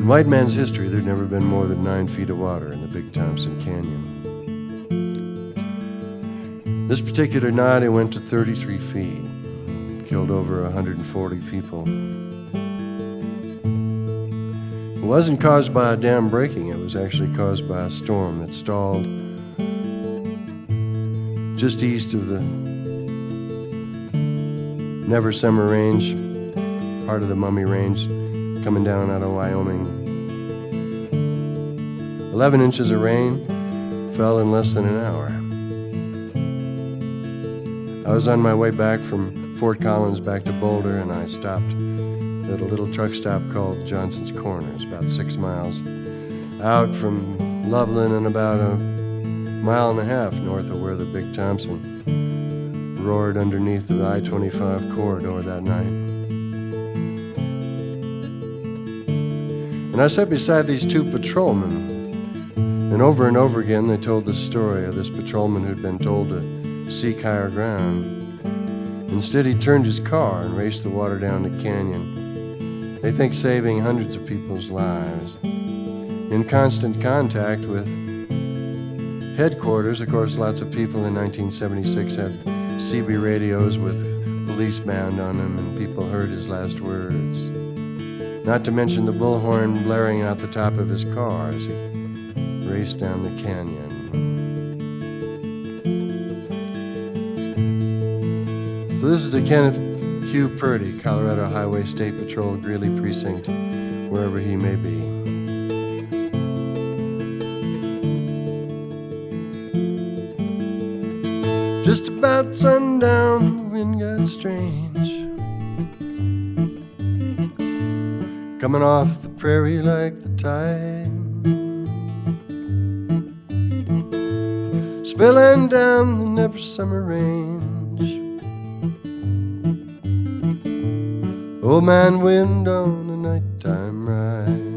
In white man's history, there'd never been more than 9 feet of water in the Big Thompson Canyon. This particular night, it went to 33 feet, killed over 140 people. It wasn't caused by a dam breaking, it was actually caused by a storm that stalled just east of the Never Summer Range, part of the Mummy Range, coming down out of Wyoming. 11 inches of rain fell in less than an hour. I was on my way back from Fort Collins back to Boulder, and I stopped at a little truck stop called Johnson's Corners, about 6 miles out from Loveland and about a mile and a half north of where the Big Thompson roared underneath the I-25 corridor that night. And I sat beside these 2 patrolmen, and over again they told the story of this patrolman who'd been told to seek higher ground. Instead, he turned his car and raced the water down the canyon, they think saving hundreds of people's lives. In constant contact with headquarters, of course, lots of people in 1976 had CB radios with police band on them, and people heard his last words. Not to mention the bullhorn blaring out the top of his car as he raced down the canyon. So this is to Kenneth Hugh Purdy, Colorado Highway State Patrol, Greeley Precinct, wherever he may be. Just about sundown, the wind got strange, coming off the prairie like the tide, spilling down the Never Summer Range. Old man wind on a nighttime ride,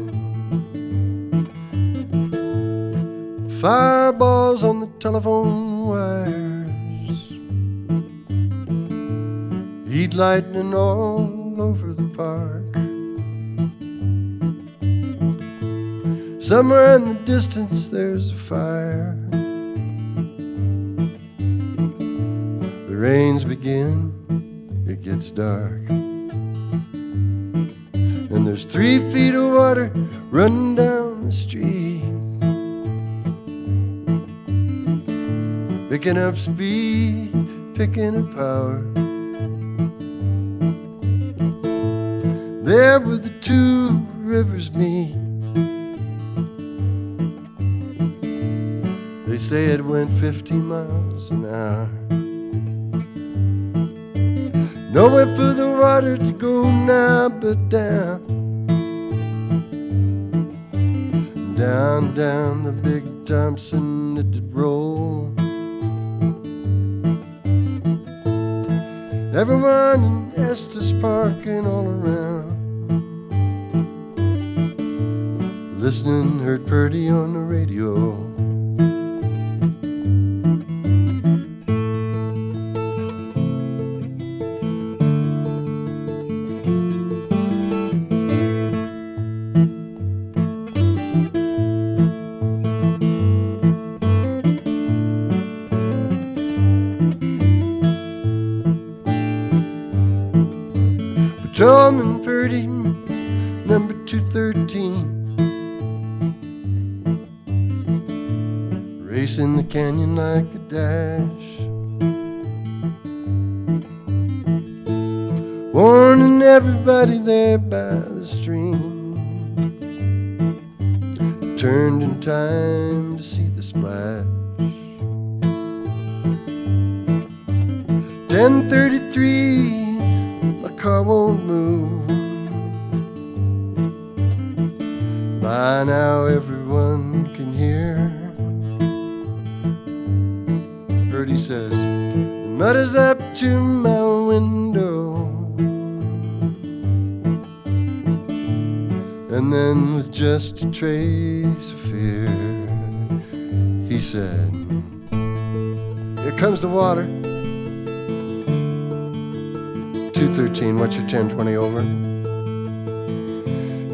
fireballs on the telephone wires, heat lightning all over the park. Somewhere in the distance there's a fire. The rains begin, it gets dark, and there's 3 feet of water running down the street, picking up speed, picking up power. There where the 2 rivers meet, they say it went 50 miles an hour. Nowhere for the water to go now but down, down, down the Big Thompson it did roll. Everyone in Estes Park and all around, listening, heard Purdy on the radio. Patrolman Purdy, number 213, racing the canyon like a dash, warning everybody there by the stream, turned in time to see the splash. 10:33, my car won't move. By now everyone can hear. Purdy says, the mud is up to my window. And then with just a trace of fear, he said, here comes the water. 213, what's your 1020 over?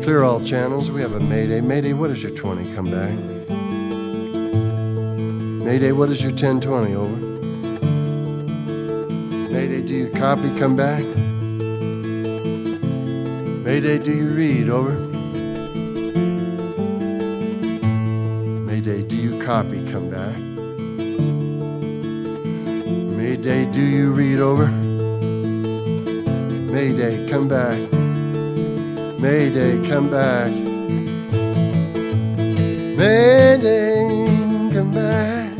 Clear all channels. We have a Mayday. Mayday, what is your 20? Come back. Mayday, what is your 1020? Over. Mayday, do you copy? Come back. Mayday, do you read? Over. Mayday, do you copy? Come back. Mayday, do you read? Over. Mayday, come back. Mayday, come back. Mayday, come back.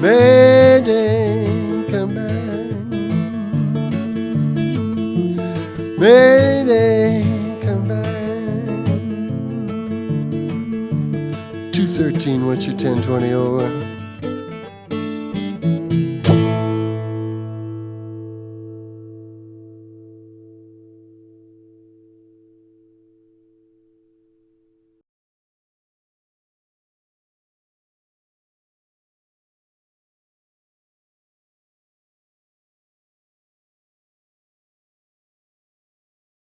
Mayday, come back. Mayday, come back. 213, what's your 1020? Over.